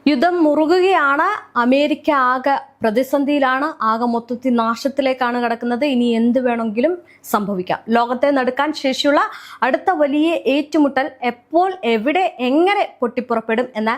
യുദ്ധം മുറുകുകയാണ്. അമേരിക്ക ആകെ പ്രതിസന്ധിയിലാണ്, ആകെ മൊത്തത്തിൽ നാശത്തിലേക്കാണ് കിടക്കുന്നത്. ഇനി എന്ത് വേണമെങ്കിലും സംഭവിക്കാം. ലോകത്തെ നടുക്കാൻ ശേഷിയുള്ള അടുത്ത വലിയ ഏറ്റുമുട്ടൽ എപ്പോൾ, എവിടെ, എങ്ങനെ പൊട്ടിപ്പുറപ്പെടും എന്ന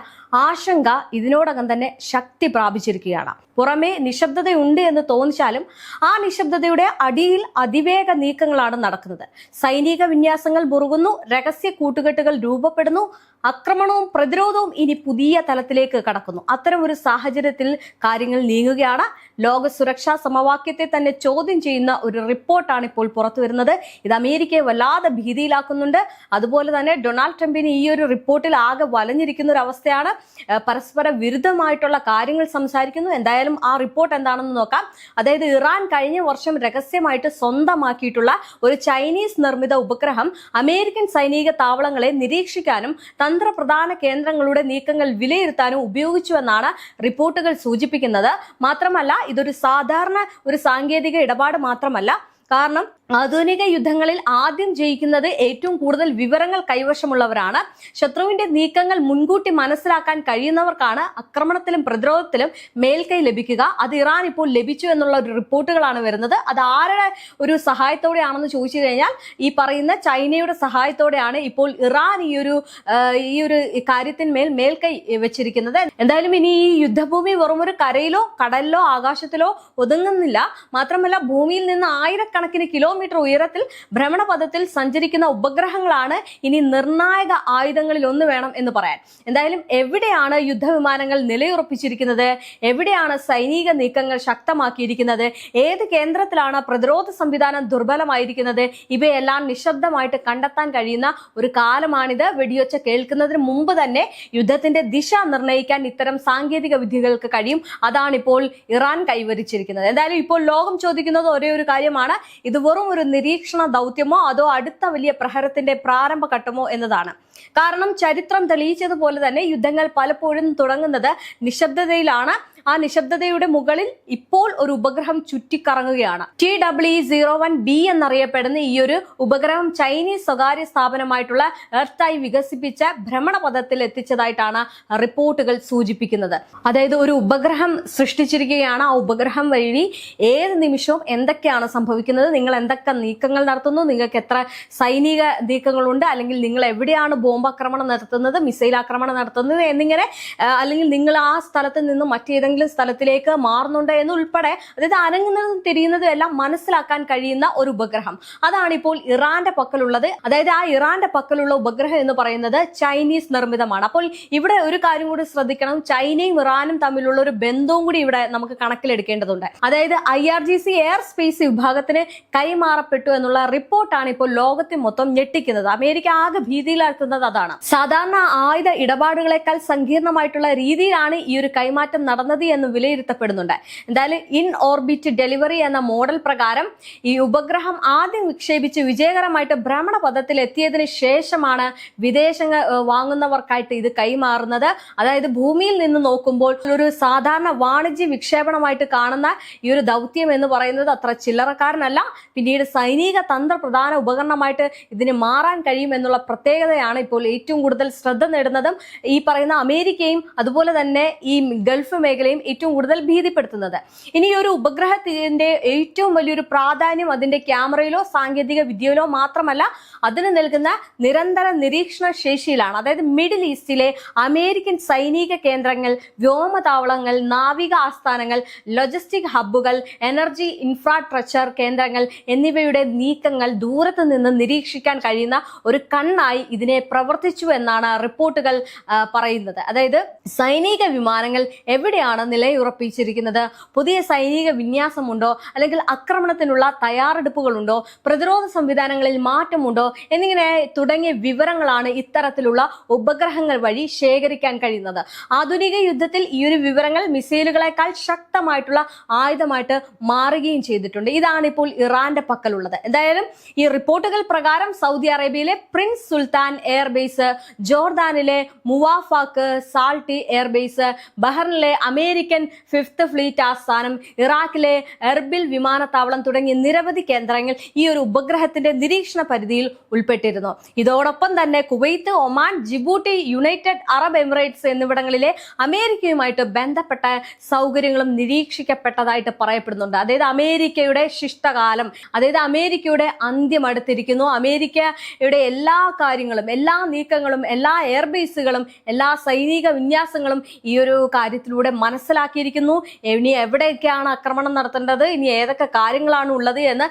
ആശങ്ക ഇതിനോടകം തന്നെ ശക്തി പ്രാപിച്ചിരിക്കുകയാണ്. പുറമേ നിശബ്ദതയുണ്ട് എന്ന് തോന്നിച്ചാലും ആ നിശബ്ദതയുടെ അടിയിൽ അതിവേഗ നീക്കങ്ങളാണ് നടക്കുന്നത്. സൈനിക വിന്യാസങ്ങൾ മുറുകുന്നു, രഹസ്യ കൂട്ടുകെട്ടുകൾ രൂപപ്പെടുന്നു, ആക്രമണവും പ്രതിരോധവും ഇനി പുതിയ തലത്തിലേക്ക് കടക്കുന്നു. അത്തരം ഒരു സാഹചര്യത്തിൽ കാര്യങ്ങൾ നീങ്ങുകയാണ്. ലോക സുരക്ഷാ സമവാക്യത്തെ തന്നെ ചോദ്യം ചെയ്യുന്ന ഒരു റിപ്പോർട്ടാണ് ഇപ്പോൾ പുറത്തു വരുന്നത്. ഇത് അമേരിക്കയെ വല്ലാതെ ഭീതിയിലാക്കുന്നുണ്ട്. അതുപോലെ തന്നെ ഡൊണാൾഡ് ട്രംപിന് ഈ ഒരു റിപ്പോർട്ടിൽ ആകെ വലഞ്ഞിരിക്കുന്ന ഒരു അവസ്ഥയാണ്. പരസ്പര വിരുദ്ധമായിട്ടുള്ള കാര്യങ്ങൾ സംസാരിക്കുന്നു. എന്തായാലും ആ റിപ്പോർട്ട് എന്താണെന്ന് നോക്കാം. അതായത് ഇറാൻ കഴിഞ്ഞ വർഷം രഹസ്യമായിട്ട് സ്വന്തമാക്കിയിട്ടുള്ള ഒരു ചൈനീസ് നിർമ്മിത ഉപഗ്രഹം അമേരിക്കൻ സൈനിക താവളങ്ങളെ നിരീക്ഷിക്കാനും തന്ത്രപ്രധാന കേന്ദ്രങ്ങളുടെ നീക്കങ്ങൾ വിലയിരുത്താനും ഉപയോഗിച്ചുവെന്നാണ് റിപ്പോർട്ടുകൾ സൂചിപ്പിക്കുന്നത്. മാത്രമല്ല, ഇതൊരു സാധാരണ ഒരു സാങ്കേതിക ഇടപാട് മാത്രമല്ല. കാരണം ആധുനിക യുദ്ധങ്ങളിൽ ആദ്യം ജയിക്കുന്നത് ഏറ്റവും കൂടുതൽ വിവരങ്ങൾ കൈവശമുള്ളവരാണ്. ശത്രുവിന്റെ നീക്കങ്ങൾ മുൻകൂട്ടി മനസ്സിലാക്കാൻ കഴിയുന്നവർക്കാണ് ആക്രമണത്തിലും പ്രതിരോധത്തിലും മേൽക്കൈ ലഭിക്കുക. അത് ഇറാൻ ഇപ്പോൾ ലഭിച്ചു എന്നുള്ള ഒരു റിപ്പോർട്ടുകളാണ് വരുന്നത്. അത് ആരുടെ ഒരു സഹായത്തോടെയാണെന്ന് ചോദിച്ചു കഴിഞ്ഞാൽ ഈ പറയുന്ന ചൈനയുടെ സഹായത്തോടെയാണ് ഇപ്പോൾ ഇറാൻ ഈ ഒരു കാര്യത്തിന്മേൽ മേൽക്കൈ വെച്ചിരിക്കുന്നത്. എന്തായാലും ഇനി ഈ യുദ്ധഭൂമി വെറുമൊരു കരയിലോ കടലിലോ ആകാശത്തിലോ ഒതുങ്ങുന്നില്ല. മാത്രമല്ല, ഭൂമിയിൽ നിന്ന് ആയിരക്കണക്കിന് കിലോമീറ്റർ ഉയരത്തിൽ ഭ്രമണപഥത്തിൽ സഞ്ചരിക്കുന്ന ഉപഗ്രഹങ്ങളാണ് ഇനി നിർണായക ആയുധങ്ങളിൽ ഒന്ന് വേണം എന്ന് പറയാൻ. എന്തായാലും എവിടെയാണ് യുദ്ധവിമാനങ്ങൾ നിലയുറപ്പിച്ചിരിക്കുന്നത്, എവിടെയാണ് സൈനിക നീക്കങ്ങൾ ശക്തമാക്കിയിരിക്കുന്നത്, ഏത് കേന്ദ്രത്തിലാണ് പ്രതിരോധ സംവിധാനം ദുർബലമായിരിക്കുന്നത്, ഇവയെല്ലാം നിശബ്ദമായിട്ട് കണ്ടെത്താൻ കഴിയുന്ന ഒരു കാലമാണിത്. വെടിയൊച്ച കേൾക്കുന്നതിന് മുമ്പ് തന്നെ യുദ്ധത്തിന്റെ ദിശ നിർണ്ണയിക്കാൻ ഇത്തരം സാങ്കേതിക വിദ്യകൾക്ക് കഴിയും. അതാണിപ്പോൾ ഇറാൻ കൈവരിച്ചിരിക്കുന്നത്. എന്തായാലും ഇപ്പോൾ ലോകം ചോദിക്കുന്നത് ഒരേ ഒരു കാര്യമാണ്: ഇത് വെറും ഒരു നിരീക്ഷണ ദൗത്യമോ അതോ അടുത്ത വലിയ പ്രഹരത്തിന്റെ പ്രാരംഭഘട്ടമോ എന്നതാണ്. കാരണം ചരിത്രം തെളിയിച്ചതുപോലെ തന്നെ യുദ്ധങ്ങൾ പലപ്പോഴും തുടങ്ങുന്നത് നിശബ്ദതയിലാണ്. ആ നിശബ്ദതയുടെ മുകളിൽ ഇപ്പോൾ ഒരു ഉപഗ്രഹം ചുറ്റിക്കറങ്ങുകയാണ്. TWE-01B എന്നറിയപ്പെടുന്ന ഈ ഒരു ഉപഗ്രഹം ചൈനീസ് സ്വകാര്യ സ്ഥാപനമായിട്ടുള്ള എർത്തായി വികസിപ്പിച്ച ഭ്രമണപഥത്തിൽ എത്തിച്ചതായിട്ടാണ് റിപ്പോർട്ടുകൾ സൂചിപ്പിക്കുന്നത്. അതായത് ഒരു ഉപഗ്രഹം സൃഷ്ടിച്ചിരിക്കുകയാണ്. ആ ഉപഗ്രഹം വഴി ഏത് നിമിഷവും എന്തൊക്കെയാണ് സംഭവിക്കുന്നത്, നിങ്ങൾ എന്തൊക്കെ നീക്കങ്ങൾ നടത്തുന്നു, നിങ്ങൾക്ക് എത്ര സൈനിക നീക്കങ്ങളുണ്ട്, അല്ലെങ്കിൽ നിങ്ങൾ എവിടെയാണ് ബോംബ് ആക്രമണം നടത്തുന്നത്, മിസൈൽ ആക്രമണം നടത്തുന്നത് എന്നിങ്ങനെ, അല്ലെങ്കിൽ നിങ്ങൾ ആ സ്ഥലത്ത് നിന്ന് മറ്റേതെങ്കിലും സ്ഥലത്തിലേക്ക് മാറുന്നുണ്ട് എന്നുൾപ്പെടെ, അതായത് അനങ്ങുന്നതും തിരിയുന്നതും എല്ലാം മനസ്സിലാക്കാൻ കഴിയുന്ന ഒരു ഉപഗ്രഹം. അതാണ് ഇപ്പോൾ ഇറാന്റെ പക്കലുള്ളത്. അതായത് ആ ഇറാന്റെ പക്കലുള്ള ഉപഗ്രഹം എന്ന് പറയുന്നത് ചൈനീസ് നിർമ്മിതമാണ്. അപ്പോൾ ഇവിടെ ഒരു കാര്യം കൂടി ശ്രദ്ധിക്കണം. ചൈനയും ഇറാനും തമ്മിലുള്ള ഒരു ബന്ധവും കൂടി ഇവിടെ നമുക്ക് കണക്കിലെടുക്കേണ്ടതുണ്ട്. അതായത് IRGC എയർ സ്പേസ് വിഭാഗത്തിന് കൈമാറപ്പെട്ടു എന്നുള്ള റിപ്പോർട്ടാണ് ഇപ്പോൾ ലോകത്തെ മൊത്തം ഞെട്ടിക്കുന്നത്. അമേരിക്ക ആകെ ഭീതിയിലാക്കുന്നത് അതാണ്. സാധാരണ ആയുധ ഇടപാടുകളെക്കാൾ സങ്കീർണമായിട്ടുള്ള രീതിയിലാണ് ഈ ഒരു കൈമാറ്റം നടന്നത് എന്ന് വിലയിരുത്തപ്പെടുന്നുണ്ട്. എന്തായാലും ഇൻ ഓർബിറ്റ് ഡെലിവറി എന്ന മോഡൽ പ്രകാരം ഈ ഉപഗ്രഹം ആദ്യം വിക്ഷേപിച്ച് വിജയകരമായിട്ട് ഭ്രമണപഥത്തിൽ എത്തിയതിനു ശേഷമാണ് വിദേശങ്ങൾ വാങ്ങുന്നവർക്കായിട്ട് ഇത് കൈമാറുന്നത്. അതായത് ഭൂമിയിൽ നിന്ന് നോക്കുമ്പോൾ ഒരു സാധാരണ വാണിജ്യ വിക്ഷേപണമായിട്ട് കാണുന്ന ഈ ഒരു ദൗത്യം എന്ന് പറയുന്നത് അത്ര ചില്ലറക്കാരനല്ല. പിന്നീട് സൈനിക തന്ത്രപ്രധാന ഉപകരണമായിട്ട് ഇതിന് മാറാൻ കഴിയും എന്നുള്ള പ്രത്യേകതയാണ് ഇപ്പോൾ ഏറ്റവും കൂടുതൽ ശ്രദ്ധ നേടുന്നതും ഈ പറയുന്ന അമേരിക്കയും അതുപോലെ തന്നെ ഈ ഗൾഫ് മേഖലയും ഏറ്റവും കൂടുതൽ ഭീതിപ്പെടുത്തുന്നത്. ഇനി ഒരു ഉപഗ്രഹത്തിന്റെ ഏറ്റവും വലിയൊരു പ്രാധാന്യം അതിന്റെ ക്യാമറയിലോ സാങ്കേതിക വിദ്യയിലോ മാത്രമല്ല, അതിന് നൽകുന്ന നിരന്തര നിരീക്ഷണ ശേഷിയിലാണ്. അതായത് മിഡിൽ ഈസ്റ്റിലെ അമേരിക്കൻ സൈനിക കേന്ദ്രങ്ങൾ, വ്യോമതാവളങ്ങൾ, നാവിക ആസ്ഥാനങ്ങൾ, ലോജിസ്റ്റിക് ഹബ്ബുകൾ, എനർജി ഇൻഫ്രാസ്ട്രക്ചർ കേന്ദ്രങ്ങൾ എന്നിവയുടെ നീക്കങ്ങൾ ദൂരത്ത് നിന്ന് നിരീക്ഷിക്കാൻ കഴിയുന്ന ഒരു കണ്ണായി ഇതിനെ പ്രവർത്തിച്ചു എന്നാണ് റിപ്പോർട്ടുകൾ പറയുന്നത്. അതായത് സൈനിക വിമാനങ്ങൾ എവിടെയാണ് നിലയുറപ്പിച്ചിരിക്കുന്നത്, പുതിയ സൈനിക വിന്യാസമുണ്ടോ, അല്ലെങ്കിൽ ആക്രമണത്തിനുള്ള തയ്യാറെടുപ്പുകളുണ്ടോ, പ്രതിരോധ സംവിധാനങ്ങളിൽ മാറ്റമുണ്ടോ എന്നിങ്ങനെ തുടങ്ങിയ വിവരങ്ങളാണ് ഇത്തരത്തിലുള്ള ഉപഗ്രഹങ്ങൾ വഴി ശേഖരിക്കാൻ കഴിയുന്നത്. ആധുനിക യുദ്ധത്തിൽ ഈ ഒരു വിവരങ്ങൾ മിസൈലുകളെക്കാൾ ശക്തമായിട്ടുള്ള ആയുധമായിട്ട് മാറുകയും ചെയ്തിട്ടുണ്ട്. ഇതാണ് ഇപ്പോൾ ഇറാന്റെ പക്കലുള്ളത്. എന്തായാലും ഈ റിപ്പോർട്ടുകൾ പ്രകാരം സൗദി അറേബ്യയിലെ പ്രിൻസ് സുൽത്താൻ എയർബേസ്, ജോർദാനിലെ മുവാഫാക്ക് സാൾട്ടി എയർബേസ്, ബഹ്റിനിലെ അമേരിക്കൻ 5th ഫ്ലീറ്റ് ആസ്ഥാനം, ഇറാഖിലെ എർബിൽ വിമാനത്താവളം തുടങ്ങിയ നിരവധി കേന്ദ്രങ്ങൾ ഈ ഒരു ഉപഗ്രഹത്തിന്റെ നിരീക്ഷണ പരിധിയിൽ ഉൾപ്പെട്ടിരുന്നു. ഇതോടൊപ്പം തന്നെ Kuwait, Oman, Djibouti, United Arab Emirates എന്നിവിടങ്ങളിലെ അമേരിക്കയുമായിട്ട് ബന്ധപ്പെട്ട സൗകര്യങ്ങളും നിരീക്ഷിക്കപ്പെട്ടതായിട്ട് പറയപ്പെടുന്നുണ്ട്. അതായത് അമേരിക്കയുടെ ശിഷ്ടകാലം, അതായത് അമേരിക്കയുടെ അന്ത്യം അടുത്തിരിക്കുന്നു. അമേരിക്കയുടെ എല്ലാ കാര്യങ്ങളും, എല്ലാ നീക്കങ്ങളും, എല്ലാ എയർബേസുകളും, എല്ലാ സൈനിക വിന്യാസങ്ങളും ഈ ഒരു കാര്യത്തിലൂടെ മനസ്സിലാക്കിയിരിക്കുന്നു. ഇനി എവിടെയൊക്കെയാണ് ആക്രമണം നടത്തേണ്ടത്, ഇനി ഏതൊക്കെ കാര്യങ്ങളാണ് ഉള്ളത് എന്ന്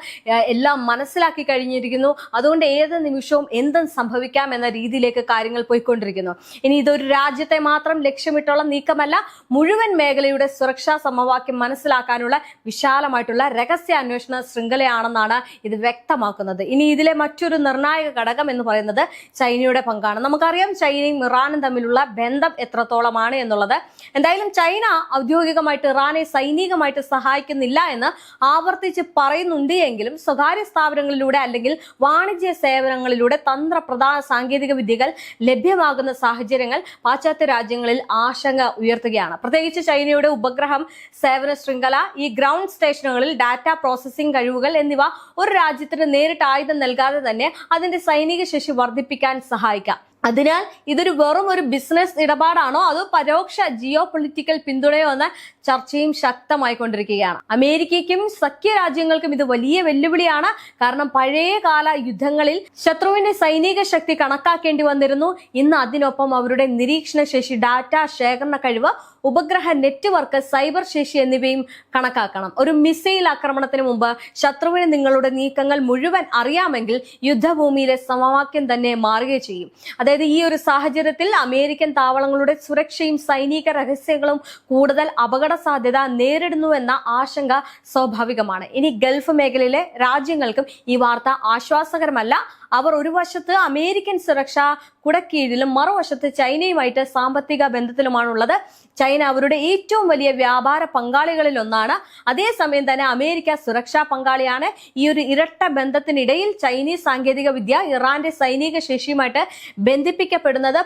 എല്ലാം മനസ്സിലാക്കി കഴിഞ്ഞിരിക്കുന്നു. അതുകൊണ്ട് ഏത് നിമിഷവും എന്തും സംഭവിക്കാം എന്ന രീതിയിലേക്ക് കാര്യങ്ങൾ പോയിക്കൊണ്ടിരിക്കുന്നു. ഇനി ഇതൊരു രാജ്യത്തെ മാത്രം ലക്ഷ്യമിട്ടുള്ള നീക്കമല്ല, മുഴുവൻ മേഖലയുടെ സുരക്ഷാ സമവാക്യം മനസ്സിലാക്കാനുള്ള വിശാലമായിട്ടുള്ള രഹസ്യാന്വേഷണ ശൃംഖലയാണെന്നാണ് ഇത് വ്യക്തമാക്കുന്നത്. ഇനി ഇതിലെ മറ്റൊരു നിർണായക ഘടകം എന്ന് പറയുന്നത് ചൈനയുടെ പങ്കാണ്. നമുക്കറിയാം ചൈനയും ഇറാനും തമ്മിലുള്ള ബന്ധം എത്രത്തോളമാണ് എന്നുള്ളത്. എന്തായാലും ചൈന ഔദ്യോഗികമായിട്ട് ഇറാനെ സൈനികമായിട്ട് സഹായിക്കുന്നില്ല എന്ന് ആവർത്തിച്ച് പറയുന്നുണ്ട് എങ്കിലും സ്വകാര്യ സ്ഥാപനങ്ങളിലൂടെ അല്ലെങ്കിൽ വാണിജ്യ സേവനങ്ങളിലൂടെ തന്ത്രപ്രധാന സാങ്കേതിക വിദ്യകൾ ലഭ്യമാകുന്ന സാഹചര്യങ്ങൾ പാശ്ചാത്യ രാജ്യങ്ങളിൽ ആശങ്ക ഉയർത്തുകയാണ്. പ്രത്യേകിച്ച് ചൈനയുടെ ഉപഗ്രഹം സേവന ശൃംഖല, ഈ ഗ്രൗണ്ട് സ്റ്റേഷനുകളിൽ ഡാറ്റ പ്രോസസ്സിംഗ് കഴിവുകൾ എന്നിവ ഒരു രാജ്യത്തിന് നേരിട്ട് ആയുധം നൽകാതെ തന്നെ അതിന്റെ സൈനിക ശേഷി വർദ്ധിപ്പിക്കാൻ സഹായിക്കാം. അതിനാൽ ഇതൊരു വെറും ഒരു ബിസിനസ് ഇടപാടാണോ അതോ പരോക്ഷ ജിയോ പൊളിറ്റിക്കൽ പിന്തുണയോ എന്ന ചർച്ചയും ശക്തമായിക്കൊണ്ടിരിക്കുകയാണ്. അമേരിക്കയ്ക്കും സഖ്യരാജ്യങ്ങൾക്കും ഇത് വലിയ വെല്ലുവിളിയാണ്. കാരണം പഴയ കാല യുദ്ധങ്ങളിൽ ശത്രുവിന്റെ സൈനിക ശക്തി കണക്കാക്കേണ്ടി വന്നിരുന്നു. ഇന്ന് അതിനൊപ്പം അവരുടെ നിരീക്ഷണ ശേഷി, ഡാറ്റ ശേഖരണ കഴിവ്, ഉപഗ്രഹ നെറ്റ്വർക്ക്, സൈബർ ശേഷി എന്നിവയും കണക്കാക്കണം. ഒരു മിസൈൽ ആക്രമണത്തിന് മുമ്പ് ശത്രുവിന് നിങ്ങളുടെ നീക്കങ്ങൾ മുഴുവൻ അറിയാമെങ്കിൽ യുദ്ധഭൂമിയിലെ സമവാക്യം തന്നെ മാറുകയും ചെയ്യും. അതായത് ഈ ഒരു സാഹചര്യത്തിൽ അമേരിക്കൻ താവളങ്ങളുടെ സുരക്ഷയും സൈനിക രഹസ്യങ്ങളും കൂടുതൽ അപകട സാധ്യത നേരിടുന്നുവെന്ന ആശങ്ക സ്വാഭാവികമാണ്. ഇനി ഗൾഫ് മേഖലയിലെ രാജ്യങ്ങൾക്കും ഈ വാർത്ത ആശ്വാസകരമല്ല. അവർ ഒരു വശത്ത് അമേരിക്കൻ സുരക്ഷാ കുടക്കീഴിലും മറുവശത്ത് ചൈനയുമായിട്ട് സാമ്പത്തിക ബന്ധത്തിലുമാണുള്ളത്. ചൈന അവരുടെ ഏറ്റവും വലിയ വ്യാപാര പങ്കാളികളിൽ ഒന്നാണ്. അതേസമയം തന്നെ അമേരിക്ക സുരക്ഷാ പങ്കാളിയാണ്. ഈ ഒരു ഇരട്ട ബന്ധത്തിനിടയിൽ ചൈനീസ് സാങ്കേതിക വിദ്യ ഇറാന്റെ സൈനിക ശേഷിയുമായിട്ട് ബന്ധിപ്പിക്കപ്പെടുന്നത്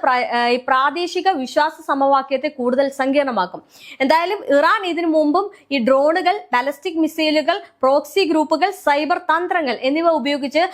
പ്രാദേശിക വിശ്വാസ സമവാക്യത്തെ കൂടുതൽ സങ്കീർണമാക്കും. എന്തായാലും ഇറാൻ ഇതിനു മുമ്പും ഈ ഡ്രോണുകൾ, ബാലിസ്റ്റിക് മിസൈലുകൾ, പ്രോക്സി ഗ്രൂപ്പുകൾ, സൈബർ തന്ത്രങ്ങൾ എന്നിവ ഉപയോഗിച്ച്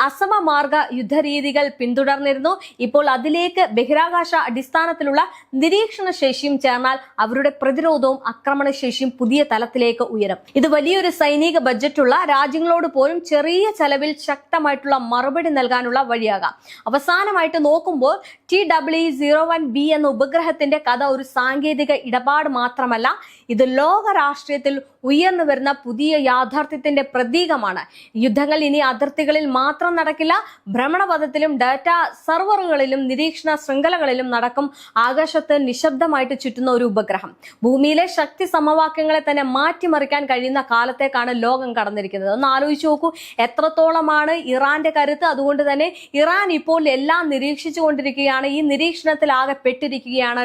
അസമമാർഗ യുദ്ധരീതികൾ പിന്തുടർന്നിരുന്നു. ഇപ്പോൾ അതിലേക്ക് ബഹിരാകാശ അടിസ്ഥാനത്തിലുള്ള നിരീക്ഷണ ശേഷിയും ചേർന്നാൽ അവരുടെ പ്രതിരോധവും ആക്രമണശേഷിയും പുതിയ തലത്തിലേക്ക് ഉയരും. ഇത് വലിയൊരു സൈനിക ബജറ്റുള്ള രാജ്യങ്ങളോട് പോലും ചെറിയ ചെലവിൽ ശക്തമായിട്ടുള്ള മറുപടി നൽകാനുള്ള വഴിയാകാം. അവസാനമായിട്ട് നോക്കുമ്പോൾ TW-01B എന്ന ഉപഗ്രഹത്തിന്റെ കഥ ഒരു സാങ്കേതിക ഇടപാട് മാത്രമല്ല, ഇത് ലോക രാഷ്ട്രീയത്തിൽ ഉയർന്നു വരുന്ന പുതിയ യാഥാർത്ഥ്യത്തിന്റെ പ്രതീകമാണ്. യുദ്ധങ്ങൾ ഇനി അതിർത്തികളിൽ മാത്രം നടക്കില്ല, ഭ്രമണപഥത്തിലും ഡാറ്റ സർവറുകളിലും നിരീക്ഷണ ശൃംഖലകളിലും നടക്കും. ആകാശത്ത് നിശബ്ദമായിട്ട് ചുറ്റുന്ന ഒരു ഉപഗ്രഹം ഭൂമിയിലെ ശക്തി സമവാക്യങ്ങളെ തന്നെ മാറ്റിമറിക്കാൻ കഴിയുന്ന കാലത്തേക്കാണ് ലോകം കടന്നിരിക്കുന്നത്. ഒന്ന് ആലോചിച്ച് നോക്കൂ, എത്രത്തോളമാണ് ഇറാന്റെ കരുത്ത്. അതുകൊണ്ട് തന്നെ ഇറാൻ ഇപ്പോൾ എല്ലാം നിരീക്ഷിച്ചു കൊണ്ടിരിക്കുകയാണ്. ഈ നിരീക്ഷണത്തിൽ ആകെ പെട്ടിരിക്കുകയാണ്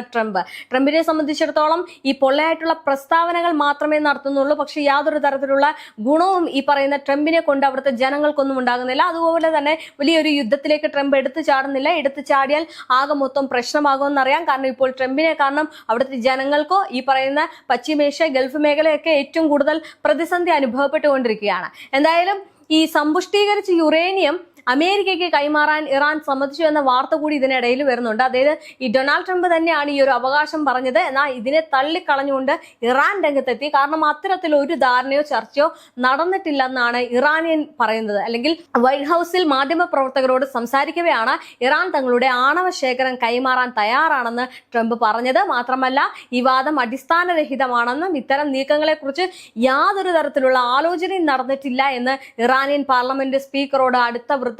ട്രംപിനെ സംബന്ധിച്ചിടത്തോളം ഈ പൊള്ളയായിട്ടുള്ള പ്രസ്താവനകൾ മാത്രമേ നടത്തുന്നുള്ളൂ. പക്ഷെ യാതൊരു തരത്തിലുള്ള ഗുണവും ഈ പറയുന്ന ട്രംപിനെ കൊണ്ട് അവിടുത്തെ ജനങ്ങൾക്കൊന്നും ഉണ്ടാകുന്നില്ല. അതുപോലെ തന്നെ വലിയൊരു യുദ്ധത്തിലേക്ക് ട്രംപ് എടുത്തു ചാടുന്നില്ല. എടുത്തു ചാടിയാൽ ആകെ മൊത്തം പ്രശ്നമാകുമെന്നറിയാം. കാരണം ഇപ്പോൾ ട്രംപിനെ കാരണം അവിടുത്തെ ജനങ്ങൾക്കോ ഈ പറയുന്ന പശ്ചിമേഷ്യ, ഗൾഫ് മേഖലയൊക്കെ ഏറ്റവും കൂടുതൽ പ്രതിസന്ധി അനുഭവപ്പെട്ടുകൊണ്ടിരിക്കുകയാണ്. എന്തായാലും ഈ സമ്പുഷ്ടീകരിച്ച യുറേനിയം അമേരിക്കയ്ക്ക് കൈമാറാൻ ഇറാൻ സമ്മതിച്ചു എന്ന വാർത്ത കൂടി ഇതിനിടയിൽ വരുന്നുണ്ട്. അതായത് ഈ ഡൊണാൾഡ് ട്രംപ് തന്നെയാണ് ഈ ഒരു അവകാശം പറഞ്ഞത്. എന്നാൽ ഇതിനെ തള്ളിക്കളഞ്ഞുകൊണ്ട് ഇറാൻ രംഗത്തെത്തി. കാരണം അത്തരത്തിലൊരു ധാരണയോ ചർച്ചയോ നടന്നിട്ടില്ലെന്നാണ് ഇറാനിയൻ പറയുന്നത്. അല്ലെങ്കിൽ വൈറ്റ് ഹൗസിൽ മാധ്യമ പ്രവർത്തകരോട് സംസാരിക്കവെയാണ് ഇറാൻ തങ്ങളുടെ ആണവ ശേഖരം കൈമാറാൻ തയ്യാറാണെന്ന് ട്രംപ് പറഞ്ഞത്. മാത്രമല്ല ഈ വാദം അടിസ്ഥാനരഹിതമാണെന്നും ഇത്തരം നീക്കങ്ങളെ കുറിച്ച് യാതൊരു തരത്തിലുള്ള ആലോചനയും നടന്നിട്ടില്ല എന്ന് ഇറാനിയൻ പാർലമെന്റ് സ്പീക്കറോട് അടുത്ത വൃത്തങ്ങൾ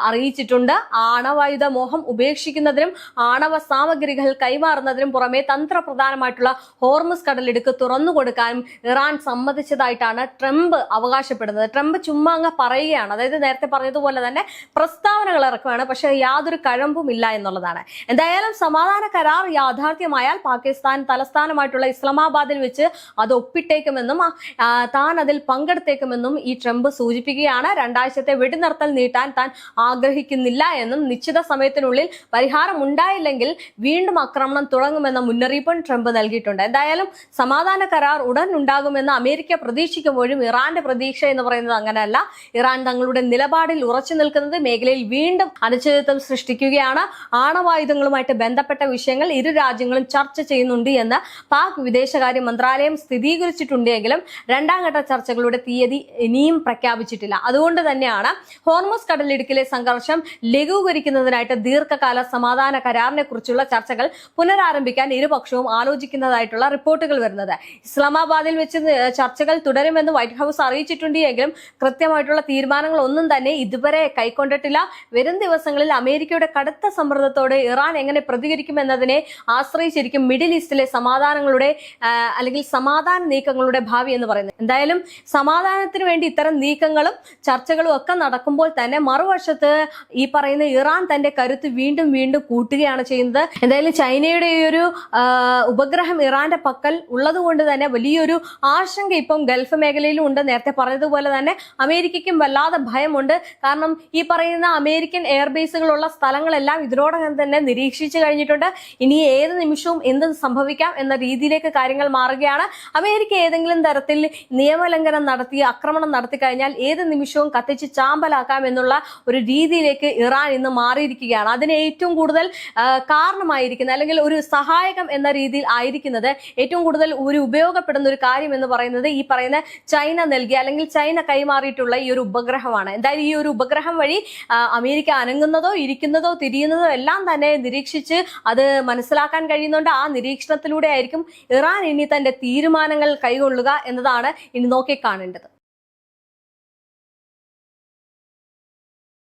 അറിയിച്ചിട്ടുണ്ട്. ആണവായുധ മോഹം ഉപേക്ഷിക്കുന്നതിനും ആണവ സാമഗ്രികൾ കൈമാറുന്നതിനും പുറമെ തന്ത്രപ്രധാനമായിട്ടുള്ള ഹോർമുസ് കടലിടുക്ക് തുറന്നു കൊടുക്കാനും ഇറാൻ സമ്മതിച്ചതായിട്ടാണ് ട്രംപ് അവകാശപ്പെടുന്നത്. ട്രംപ് ചുമ്മാ അങ്ങ് പറയുകയാണ്. അതായത് നേരത്തെ പറഞ്ഞതുപോലെ തന്നെ പ്രസ്താവനകൾ ഇറക്കുകയാണ്, പക്ഷെ യാതൊരു കഴമ്പും ഇല്ല എന്നുള്ളതാണ്. എന്തായാലും സമാധാന കരാർ യാഥാർത്ഥ്യമായാൽ പാകിസ്ഥാൻ തലസ്ഥാനമായിട്ടുള്ള ഇസ്ലാമാബാദിൽ വെച്ച് അത് ഒപ്പിട്ടേക്കുമെന്നും താൻ അതിൽ പങ്കെടുത്തേക്കുമെന്നും ഈ ട്രംപ് സൂചിപ്പിക്കുകയാണ്. 2 ആഴ്ചത്തെ വെടിനിർത്തൽ നീട്ടാൻ താൻ ആഗ്രഹിക്കുന്നില്ല എന്നും നിശ്ചിത സമയത്തിനുള്ളിൽ പരിഹാരം ഉണ്ടായില്ലെങ്കിൽ വീണ്ടും ആക്രമണം തുടങ്ങുമെന്ന മുന്നറിയിപ്പും ട്രംപ് നൽകിയിട്ടുണ്ട്. എന്തായാലും സമാധാന കരാർ ഉടൻ ഉണ്ടാകുമെന്ന് അമേരിക്ക പ്രതീക്ഷിക്കുമ്പോഴും ഇറാന്റെ പ്രതീക്ഷ എന്ന് പറയുന്നത് അങ്ങനെയല്ല. ഇറാൻ തങ്ങളുടെ നിലപാടിൽ ഉറച്ചു നിൽക്കുന്നത് മേഖലയിൽ വീണ്ടും അനിശ്ചിതത്വം സൃഷ്ടിക്കുകയാണ്. ആണവായുധങ്ങളുമായിട്ട് ബന്ധപ്പെട്ട വിഷയങ്ങൾ ഇരു രാജ്യങ്ങളും ചർച്ച ചെയ്യുന്നുണ്ട് എന്ന് പാക് വിദേശകാര്യ മന്ത്രാലയം സ്ഥിരീകരിച്ചിട്ടുണ്ടെങ്കിലും രണ്ടാം ഘട്ട ചർച്ചകളുടെ തീയതി ഇനിയും പ്രഖ്യാപിച്ചിട്ടില്ല. അതുകൊണ്ട് തന്നെയാണ് ഹോർമുസ് കടലിടുക്കിലെ സംഘർഷം ലഘൂകരിക്കുന്നതിനായിട്ട് ദീർഘകാല സമാധാന കരാറിനെ കുറിച്ചുള്ള ചർച്ചകൾ പുനരാരംഭിക്കാൻ ഇരുപക്ഷവും ആലോചിക്കുന്നതായിട്ടുള്ള റിപ്പോർട്ടുകൾ വരുന്നത്. ഇസ്ലാമാബാദിൽ വെച്ച് ചർച്ചകൾ തുടരുമെന്ന് വൈറ്റ് ഹൗസ് അറിയിച്ചിട്ടുണ്ടെങ്കിലും കൃത്യമായിട്ടുള്ള തീരുമാനങ്ങൾ ഒന്നും തന്നെ ഇതുവരെ കൈക്കൊണ്ടിട്ടില്ല. വരും ദിവസങ്ങളിൽ അമേരിക്കയുടെ കടുത്ത സമ്മർദ്ദത്തോടെ ഇറാൻ എങ്ങനെ പ്രതികരിക്കുമെന്നതിനെ ആശ്രയിച്ചിരിക്കും മിഡിൽ ഈസ്റ്റിലെ സമാധാനങ്ങളുടെ അല്ലെങ്കിൽ സമാധാന നീക്കങ്ങളുടെ ഭാവി എന്ന് പറയുന്നത്. എന്തായാലും സമാധാനത്തിന് വേണ്ടി ഇത്തരം നീക്കങ്ങളും ചർച്ചകളും ഒക്കെ നടക്കുമ്പോൾ തന്നെ മറുവശത്ത് ഈ പറയുന്ന ഇറാൻ തന്റെ കരുത്ത് വീണ്ടും വീണ്ടും കൂട്ടുകയാണ് ചെയ്യുന്നത്. എന്തായാലും ചൈനയുടെ ഈ ഒരു ഉപഗ്രഹം ഇറാന്റെ പക്കൽ ഉള്ളത് കൊണ്ട് തന്നെ വലിയൊരു ആശങ്ക ഇപ്പം ഗൾഫ് മേഖലയിലും ഉണ്ട്. നേരത്തെ പറഞ്ഞതുപോലെ തന്നെ അമേരിക്കയ്ക്കും വല്ലാതെ ഭയമുണ്ട്. കാരണം ഈ പറയുന്ന അമേരിക്കൻ എയർബേസുകളുള്ള സ്ഥലങ്ങളെല്ലാം ഇതിനോടകം തന്നെ നിരീക്ഷിച്ചു കഴിഞ്ഞിട്ടുണ്ട്. ഇനി ഏത് നിമിഷവും എന്ത് സംഭവിക്കാം എന്ന രീതിയിലേക്ക് കാര്യങ്ങൾ മാറുകയാണ്. അമേരിക്ക ഏതെങ്കിലും തരത്തിൽ നിയമലംഘനം നടത്തി ആക്രമണം നടത്തി കഴിഞ്ഞാൽ ഏത് നിമിഷവും കത്തിച്ച് ചാമ്പലാക്കാം എന്നുള്ള ഒരു രീതിയിലേക്ക് ഇറാൻ ഇന്ന് മാറിയിരിക്കുകയാണ്. അതിന് ഏറ്റവും കൂടുതൽ കാരണമായിരിക്കുന്നത് അല്ലെങ്കിൽ ഒരു സഹായകം എന്ന രീതിയിൽ ആയിരിക്കുന്നത് ഏറ്റവും കൂടുതൽ ഒരു ഉപയോഗപ്പെടുന്ന ഒരു കാര്യം എന്ന് പറയുന്നത് ഈ പറയുന്ന ചൈന നൽകിയ അല്ലെങ്കിൽ ചൈന കൈമാറിയിട്ടുള്ള ഈ ഒരു ഉപഗ്രഹമാണ്. എന്തായാലും ഈ ഒരു ഉപഗ്രഹം വഴി അമേരിക്ക അനങ്ങുന്നതോ ഇരിക്കുന്നതോ തിരിയുന്നതോ എല്ലാം തന്നെ നിരീക്ഷിച്ച് അത് മനസ്സിലാക്കാൻ കഴിയുന്നുണ്ട്. ആ നിരീക്ഷണത്തിലൂടെ ആയിരിക്കും ഇറാൻ ഇനി തന്റെ തീരുമാനങ്ങൾ കൈകൊള്ളുക എന്നതാണ് ഇനി നോക്കി കാണേണ്ടത്.